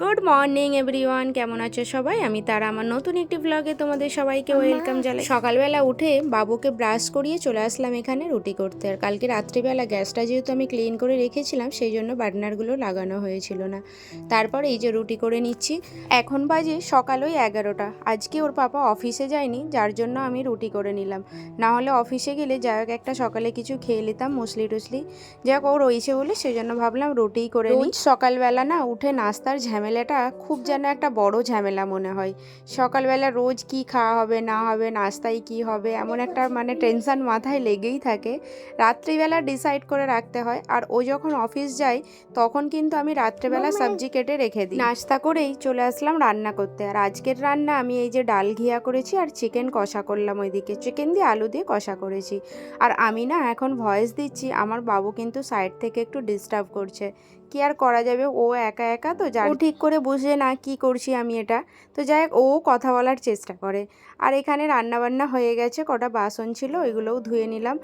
Good morning everyone, কেমন আছো সবাই? আমি তারা আমার নতুন একটি ব্লগে তোমাদের সবাইকে ওয়েলকাম জানাই। সকালবেলা উঠে বাবুকে ব্রাশ করিয়ে চলে আসলাম এখানে রুটি করতে। আর কালকে রাত্রিবেলা গ্যাসটা যেহেতু আমি ক্লিন করে রেখেছিলাম, সেই জন্য বার্নারগুলো লাগানো হয়েছিল না। তারপর এই যে রুটি করে নিচ্ছি। এখন বাজে সকাল ওই 11টা। আজকে ওর পাপা অফিসে যায়নি, যার জন্য আমি রুটি করে নিলাম। না হলে অফিসে গেলে যাই হোক একটা সকালে কিছু খেয়ে নিতাম, মুসলি টুসলি। যাই হোক ও রয়েছে বলে সেই জন্য ভাবলাম রুটিই করে নিই। সকালবেলা না উঠে নাস্তার ঝামেলাটা খুব যেন একটা বড় ঝামেলা মনে হয়। সকালবেলা রোজ কি খাওয়া হবে না হবে, নাস্তায় কি হবে, এমন একটা টেনশন মাথায় লেগেই থাকে। রাত্রিবেলা ডিসাইড করে রাখতে হয়। আর ও যখন অফিস যায় তখন কিন্তু আমি রাত্রেবেলা সবজি কেটে রেখে দিই। নাস্তা করেই চলে আসলাম রান্না করতে। আর আজকের রান্না আমি এই যে ডাল ঘিয়া করেছি আর চিকেন কষা করলাম, ওইদিকে চিকেন দিয়ে আলু দিয়ে কষা করেছি। আর আমি না এখন ভয়েস দিচ্ছি, আমার বাবু কিন্তু সাইড থেকে একটু ডিস্টার্ব করছে। কি আর করা যাবে, ও একা একা তো, ও ঠিক করে বুঝে না কি করছি আমি এটা। তো যাই হোক ও কথা বলার চেষ্টা করে। আর এখানে রান্নাবান্না হয়ে গেছে, কটা বাসন ছিল ওইগুলোও ধুয়ে নিলাম।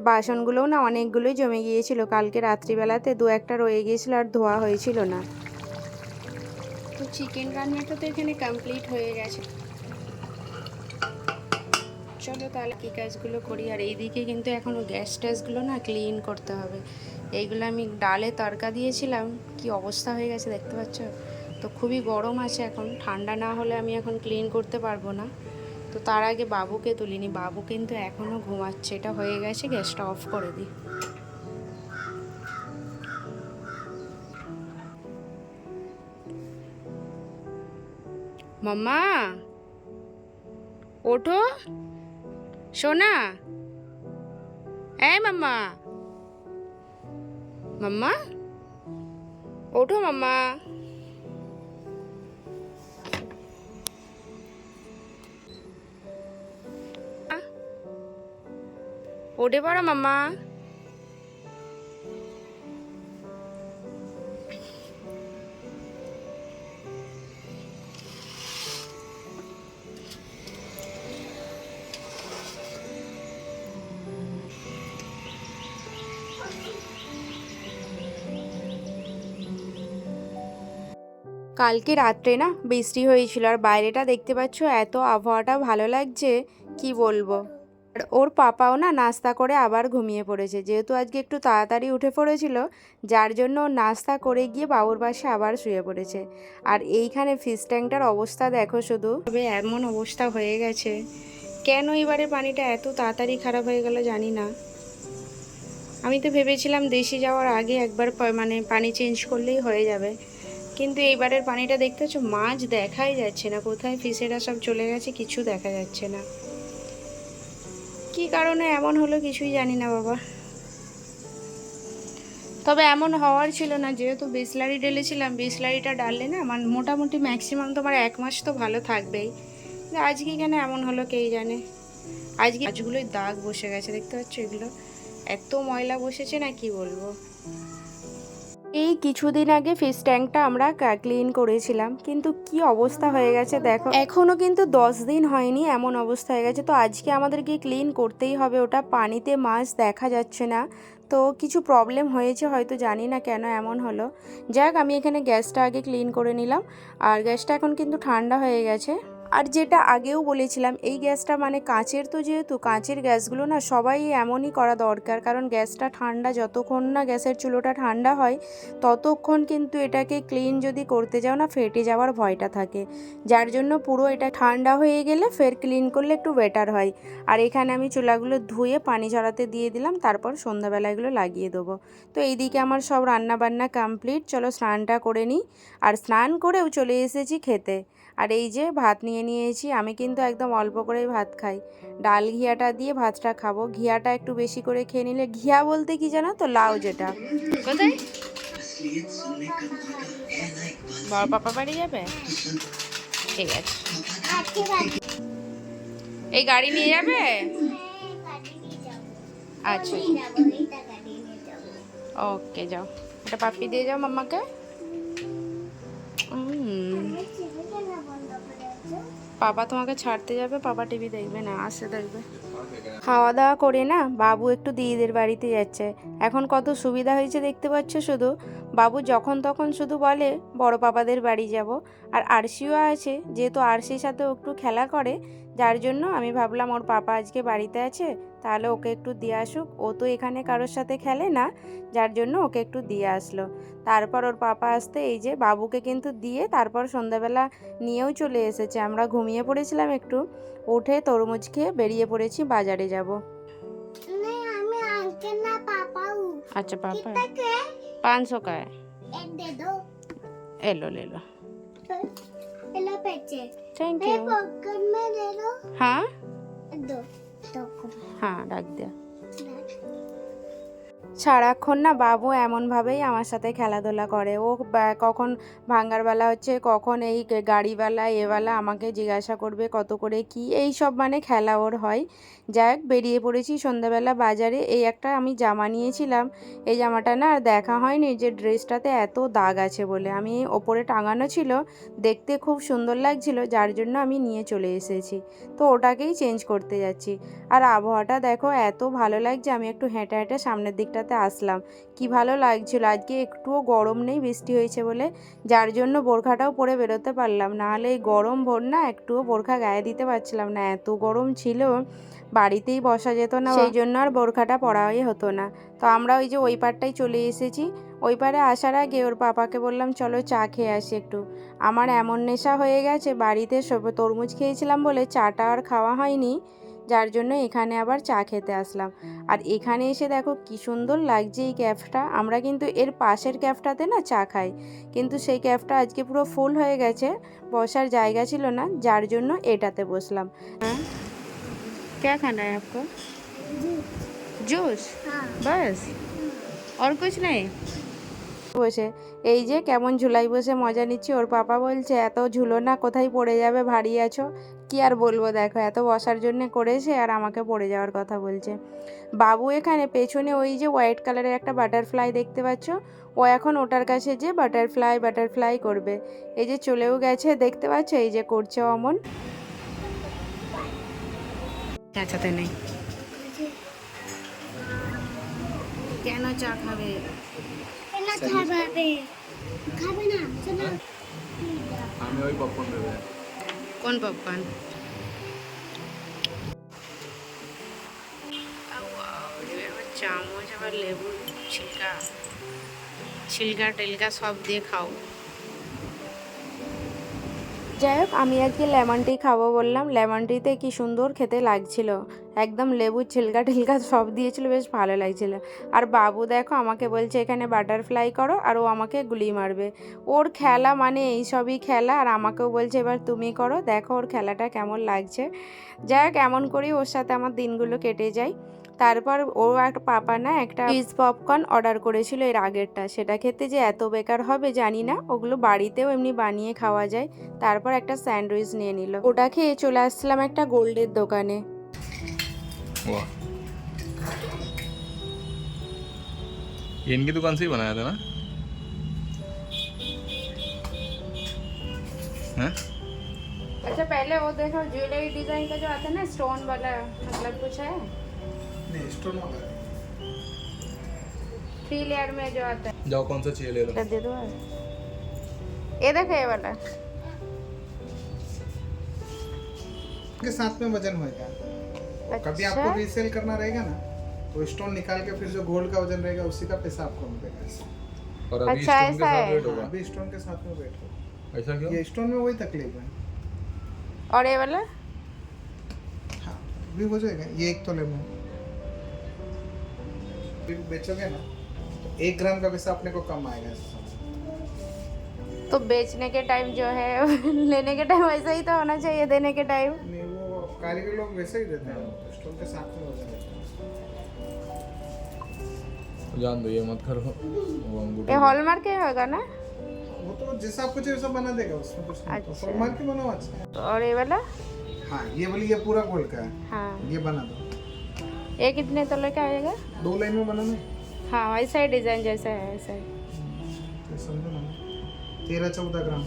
বাসনগুলোও না অনেকগুলোই জমে গিয়েছিল, কালকে রাত্রিবেলাতে দু একটা রয়ে গিয়েছিল আর ধোয়া হয়েছিল না। তো চিকেন রান্নাটা তো এখানে কমপ্লিট হয়ে গেছে। চলো তাহলে কী কাজগুলো করি। আর এইদিকে কিন্তু এখনও গ্যাস ট্যাসগুলো না ক্লিন করতে হবে। এইগুলো আমি ডালে তড়কা দিয়েছিলাম, কি অবস্থা হয়ে গেছে দেখতে পাচ্ছ। তো খুবই গরম আছে এখন, ঠান্ডা না হলে আমি এখন ক্লিন করতে পারবো না। তো তার আগে বাবুকে তুলিনি, বাবু কিন্তু এখনও ঘুমাচ্ছে। এটা হয়ে গেছে, গ্যাসটা অফ করে দিই। মাম্মা ওঠো, সোনা, এই মাম্মা, মাম্মা ওঠো মাম্মা। ওঠে পড়ো মাম্মা। কালকে রাত্রে না বৃষ্টি হয়েছিল, আর বাইরেটা দেখতে পাচ্ছ এত আবহাওয়াটা ভালো লাগছে কি বলবো। আর ওর পাপাও না নাস্তা করে আবার ঘুমিয়ে পড়েছে, যেহেতু আজকে একটু তাড়াতাড়ি উঠে পড়েছিল, যার জন্য ও নাস্তা করে গিয়ে বাবুর পাশে আবার শুয়ে পড়েছে। আর এইখানে ফিশ ট্যাঙ্কটার অবস্থা দেখো শুধু, তবে এমন অবস্থা হয়ে গেছে। কেন এবারে পানিটা এত তাড়াতাড়ি খারাপ হয়ে গেল জানি না। আমি তো ভেবেছিলাম দেশে যাওয়ার আগে একবার পানি চেঞ্জ করলেই হয়ে যাবে, কিন্তু এইবারের পানিটা দেখতে পাচ্ছ মাছ দেখাই যাচ্ছে না, কোথায় ফিশেরা সব চলে গেছে কিছু দেখা যাচ্ছে না। কি কারণে এমন হলো কিছুই জানি না বাবা। তবে এমন হওয়ার ছিল না, যেহেতু বিসলারি ঢেলেছিলাম, বিসলারিটা ডাললে না মোটামুটি ম্যাক্সিমাম তোমার 1 মাস তো ভালো থাকবেই। আজকে কেন এমন হলো কে জানে। আজকে মাছগুলোই দাগ বসে গেছে, দেখতে পাচ্ছ এগুলো এত ময়লা বসেছে না কি বলবো। এই কিছুদিন আগে ফিশ ট্যাঙ্কটা আমরা ক্লিন করেছিলাম, কিন্তু কি অবস্থা হয়ে গেছে দেখো, এখনও কিন্তু 10 দিন হয়নি এমন অবস্থা হয়ে গেছে। তো আজকে আমাদেরকে ক্লিন করতেই হবে, ওটা পানিতে মাছ দেখা যাচ্ছে না। তো কিছু প্রবলেম হয়েছে হয়তো, জানি না কেন এমন হলো। যাক আমি এখানে গ্যাসটা আগে ক্লিন করে নিলাম। আর গ্যাসটা এখন কিন্তু ঠান্ডা হয়ে গেছে। আর যেটা আগেও বলেছিলাম, এই গ্যাসটা কাঁচের, তো যেহেতু কাঁচের গ্যাসগুলো না সবাই এমনই করা দরকার, কারণ গ্যাসটা ঠান্ডা, যতক্ষণ না গ্যাসের চুলোটা ঠান্ডা হয় ততক্ষণ কিন্তু এটাকে ক্লিন যদি করতে যাও না ফেটে যাওয়ার ভয়টা থাকে। যার জন্য পুরো এটা ঠান্ডা হয়ে গেলে ফের ক্লিন করলে একটু বেটার হয়। আর এখানে আমি চুলাগুলো ধুয়ে পানি ঝরাতে দিয়ে দিলাম, তারপর সন্ধ্যাবেলা এগুলো লাগিয়ে দেবো। তো এইদিকে আমার সব রান্না বান্না কমপ্লিট, চলো স্নানটা করে নিই। আর স্নান করেও চলে এসেছি খেতে। আর এই যে ভাত নিয়ে নিয়েছি, আমি কিন্তু একদম অল্প করেই ভাত খাই। ডাল ঘিয়াটা দিয়ে ভাতটা খাবো, ঘিয়াটা একটু বেশি করে খেয়ে নিলে, ঘিয়া বলতে কি জানো তো, লাউ যেটা। কোথায় বড় পাপা বাড়ি যাবে? ঠিক আছে, এই গাড়ি নিয়ে যাবে? আচ্ছা ওকে, যাও এটা পাপ্পি দিয়ে যাও মাম্মাকে। পাপা তোমাকে ছাড়তে যাবে, পাপা টিভি দেখবে না, আসে দেখবে। খাওয়া দাওয়া করে না বাবু একটু দিদিদের বাড়িতে যাচ্ছে। এখন কত সুবিধা হয়েছে দেখতে পাচ্ছ, শুধু বাবু যখন তখন শুধু বলে বড় পাপাদের বাড়ি যাব। আর আরশিও আছে, যেহেতু আরশির সাথে একটু খেলা করে, যার জন্য আমি ভাবলাম ওর পাপা আজকে বাড়িতে আছে, তাহলে ওকে একটু দিয়ে আসুক। ও তো এখানে কারোর সাথে খেলে না, যার জন্য ওকে একটু দিয়ে আসলো। তারপর ওর পাপা আসতে এই যে বাবুকে কিন্তু দিয়ে তারপর সন্ধ্যাবেলা নিয়েও চলে এসেছে। আমরা ঘুমিয়ে পড়েছিলাম একটু, উঠে তরমুজ খেয়ে বেরিয়ে পড়েছি, বাজারে যাব। अच्छा पापा 500 का है, दे दो। ले लो ले लो, पैसे थैंक मेरे यू। पॉकेट में दे दो। हाँ दो दो हाँ रख दिया। সারাক্ষণ না বাবু এমনভাবেই আমার সাথে খেলাধুলা করে। ও কখন ভাঙ্গারবেলা হচ্ছে, কখন এই গাড়িওয়ালা এওয়ালা আমাকে জিজ্ঞাসা করবে কত করে কি, এই সব মানে খেলা ওর হয়। যাক, বেরিয়ে পড়েছি সন্ধ্যাবেলা বাজারে। এই একটা আমি জামা নিয়েছিলাম, এই জামাটা না আর দেখা হয়নি যে ড্রেসটাতে এত দাগ আছে বলে। আমি ওপরে টাঙানো ছিল, দেখতে খুব সুন্দর লাগছিল, যার জন্য আমি নিয়ে চলে এসেছি। তো ওটাকেই চেঞ্জ করতে যাচ্ছি। আর আবহাওয়াটা দেখো এত ভালো লাগছে, আমি একটু হেঁটে হেঁটে সামনের দিকটাতে আসলাম। কি ভালো লাগছিল, আজকে একটুও গরম নেই, বৃষ্টি হয়েছে বলে, যার জন্য বোরখাটাও পরে বেরোতে পারলাম। নাহলে এই গরম ভোর না একটুও বোরখা গায়ে দিতে পারছিলাম না, এত গরম ছিল, বাড়িতেই বসা যেত না, সেই জন্য আর বোরখাটা পরাই হতো না। তো আমরা ওই যে ওই পারটাই চলে এসেছি। ওই পারে আসার আগে ওর পাপাকে বললাম চলো চা খেয়ে আসি একটু। আমার এমন নেশা হয়ে গেছে, বাড়িতে সব তরমুজ খেয়েছিলাম বলে চাটা আর খাওয়া হয়নি, যার জন্য এখানে আবার চা খেতে আসলাম। আর এখানে এসে দেখো কি সুন্দর লাগছে এই ক্যাফটা। আমরা কিন্তু এর পাশের ক্যাফটাতে না চা খাই, কিন্তু সেই ক্যাফটা আজকে পুরো ফুল হয়ে গেছে, বসার জায়গা ছিল না, যার জন্য এটাতে বসলাম। হ্যাঁ क्या खाना है आपको? जूस बस और कुछ नहीं? বসে এই যে কেমন ঝুলাই বসে মজা নিচ্ছি। ওর পাপা বলছে এত ঝুলো না, কোথায় পড়ে যাবে, ভারী আছো। কি আর বলবো, দেখো এত বসার জন্য করেছে আর আমাকে পড়ে যাওয়ার কথা বলছে। বাবু এখানে পেছনে ওই যে হোয়াইট কালারের একটা বাটারফ্লাই দেখতে পাচ্ছ, ও এখন ওটার কাছে যে বাটারফ্লাই করবে। এই যে চলেও গেছে, দেখতে পাচ্ছ, এই যে করছে অমন। চেঁচাতে নেই, কেন চা খাবে? খাবে না চলো। আমি ওই পপকর্ন দেবো। কোন পপকর্ন? চামচ আবার লেবু ছিলকা টিলকা সব দিয়ে খাও। যাই হোক, আমি আজকে লেমন টি খাবো বললাম। লেমন টিতে কি সুন্দর খেতে লাগছিল, একদম লেবুর ছিলকা টিলকা সব দিয়েছিল, বেশ ভালো লাগছিল। আর বাবু দেখো আমাকে বলছে এখানে বাটারফ্লাই করো, আর ও আমাকে গুলি মারবে। ওর খেলা মানে এই সবই খেলা, আর আমাকেও বলছে এবার তুমি করো, দেখো ওর খেলাটা কেমন লাগছে। যাই হোক, এমন করেই ওর সাথে আমার দিনগুলো কেটে যায়। তারপর ও একটা পাপা না একটা চিজ পপকর্ন অর্ডার করেছিল এর আগেরটা, সেটা খেতে যে এত বেকার হবে জানি না, ওগুলো বাড়িতেও এমনি বানিয়ে খাওয়া যায়। তারপর একটা স্যান্ডউইচ নিয়ে নিল, ওটা খেয়ে চলে আসছিলাম একটা গোল্ডের দোকানে। वाह, ये इनकी दुकान से ही बनाया था ना? हैं? अच्छा पहले वो देखो ज्वेलरी डिजाइन का जो आता है ना स्टोन वाला, मतलब कुछ है नहीं स्टोन वाला है। 3 लेयर में जो आता है, जाओ कौन सा चाहिए ले लो। এটা दे दो। ये देखो ये वाला, के साथ में वजन होएगा। कभी अच्छा आपको रीसेल करना रहेगा ना, तो स्टोन निकाल के फिर जो गोल्ड का वजन रहेगा उसी का पैसा आपको मिलेगा। और अभी अच्छा, स्टोन के ऐसा साथ है। वेट होगा। अभी स्टोन के साथ में वेट होगा। ऐसा क्यों? ये स्टोन में वही तकलीफ है। और ये वाला हाँ भी हो जाएगा। ये 1 तोले में बेचोगे ना तो 1 ग्राम का पैसा अपने को कम आएगा। तो बेचने के टाइम जो है लेने के टाइम वैसा ही तो होना चाहिए, देने के टाइम। नहीं वो कारीगर लोग वैसे ही देते हैं, स्टोन के साथ में वजन रहता है। जान दो, ये मत करो। वो अंगूठी ये हॉलमार्क के होगा ना? वो तो जैसा आपको चाहिए वैसा बना देगा, उसमें कुछ नहीं। तो अच्छा। हॉलमार्क की बनाओ अच्छा है। और ये वाला हाँ ये वाली ये पूरा गोल्ड का है, हाँ, ये बना दो। ये कितने तोले का आएगा? 2 लाइन में बनाना है। हाँ वैसा ही डिजाइन जैसा है ऐसा ही। तो समझो ना 13-14 ग्राम।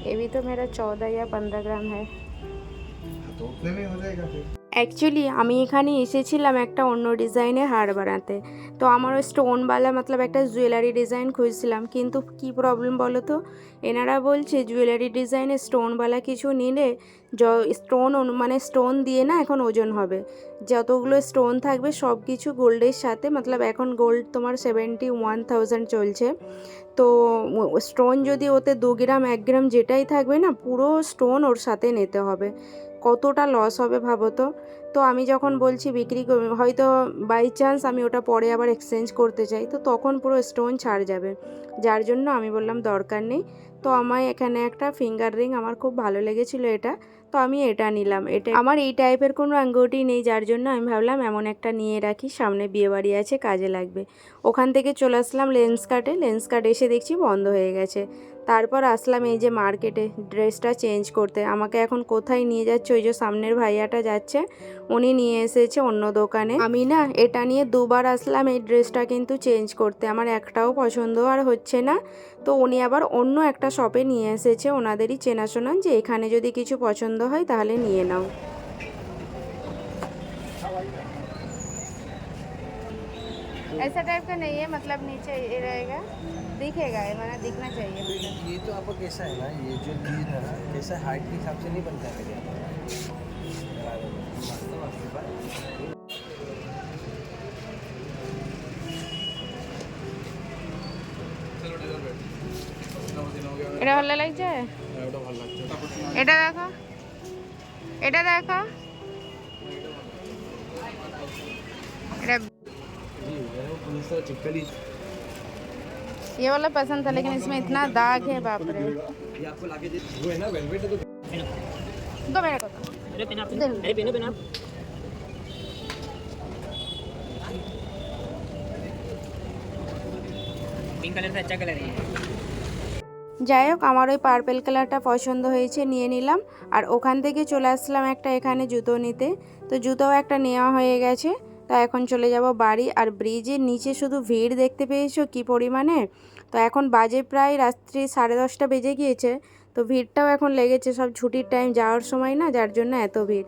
ये भी तो मेरा 14 या 15 ग्राम है। हाँ, तो उतने में हो जाएगा फिर। অ্যাকচুয়ালি আমি এখানে এসেছিলাম একটা অন্য ডিজাইনের হার বানাতে। তো আমার ওই স্টোনওয়ালা মতলব একটা জুয়েলারি ডিজাইন খুঁজছিলাম, কিন্তু কি প্রবলেম বলো তো, এনারা বলছে জুয়েলারি ডিজাইনে স্টোনওয়ালা কিছু নিলে মানে স্টোন দিয়ে না এখন ওজন হবে। যতগুলো স্টোন থাকবে সব কিছু গোল্ডের সাথে, মতলব এখন গোল্ড তোমার 71,000 চলছে। তো স্টোন যদি ওতে 2 গ্রাম 1 গ্রাম যেটাই থাকবে না, পুরো স্টোন ওর সাথে নিতে হবে। কতটা লস হবে ভাবো তো। তো আমি যখন বলছি বিক্রি হয়তো বাই চান্স আমি ওটা পরে আবার এক্সচেঞ্জ করতে চাই, তো তখন পুরো স্টোন ছাড় যাবে, যার জন্য আমি বললাম দরকার নেই। তো আমায় এখানে একটা ফিঙ্গার রিং আমার খুব ভালো লেগেছিলো এটা, তো আমি এটা নিলাম। এটা আমার এই টাইপের কোনো আঙ্গুঠি নেই, যার জন্য আমি ভাবলাম এমন একটা নিয়ে রাখি, সামনে বিয়েবাড়ি আছে, কাজে লাগবে। ওখান থেকে চলে আসলাম লেন্স কার্ট এসে দেখছি বন্ধ হয়ে গেছে। তারপর আসলাম এই যে মার্কেটে ড্রেসটা চেঞ্জ করতে। আমাকে এখন কোথায় নিয়ে যাচ্ছে, ওই যে সামনের ভাইয়াটা যাচ্ছে, উনি নিয়ে এসেছে অন্য দোকানে। আমি না এটা নিয়ে 2বার আসলাম এই ড্রেসটা কিন্তু চেঞ্জ করতে, আমার একটাও পছন্দ আর হচ্ছে না। তো উনি আবার অন্য একটা শপে নিয়ে এসেছে, ওনাদেরই চেনাশোনা, যে এখানে যদি কিছু পছন্দ হয় তাহলে নিয়ে নাও। ऐसा टाइप का नहीं है, मतलब नीचे ये रहेगा, दिखेगा, ये माना दिखना चाहिए। ये तो आपको कैसा है ना, ये जो चीज है ना कैसा हाइट के हिसाब से नहीं बनता है मेरे यहाँ। চলো ডিজাইন বেড দিন हो गया এটা ভালো লাগছে, ওটা ভালো লাগছে। এটা দেখো, এটা দেখো, এটা जी वो पुलिस का चिपकली ये वाला पसंद था, लेकिन इसमें इतना दाग है, बाप रे। ये आपको लाके दे वो है ना वेलवेट है तो दो मेरे को तो। अरे पेन आप अरे पेन आप पिंक कलर से अच्छा कलर है। যাই হোক, আমার ওই পার্পেল কালারটা পছন্দ হয়েছে, নিয়ে নিলাম। আর ওখান থেকে চলে আসলাম একটা এখানে জুতো নিতে। তো জুতোও একটা নেওয়া হয়ে গেছে। তো এখন চলে যাব বাড়ি। আর ব্রিজের নিচে শুধু ভিড় দেখতে পেয়েছো কি পরিমাণে। তো এখন বাজে প্রায় রাত্রি 10:30 বেজে গিয়েছে। তো ভিড়টাও এখন লেগেছে, সব ছুটির টাইম যাওয়ার সময় না, যার জন্য এত ভিড়।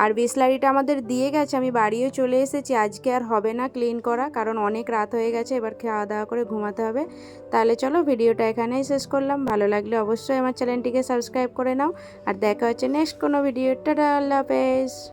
আর বিসলারিটা আমাদের দিয়ে গেছে, আমি বাড়িও চলে এসেছি। আজকে আর হবে না ক্লিন করা, কারণ অনেক রাত হয়ে গেছে, এবার খাওয়া দাওয়া করে ঘুমাতে হবে। তাহলে চলো ভিডিওটা এখানেই শেষ করলাম। ভালো লাগলে অবশ্যই আমার চ্যানেলটিকে সাবস্ক্রাইব করে নাও। আর দেখা হচ্ছে নেক্সট কোনো ভিডিও। টাটা, আল্লাহ হাফেজ।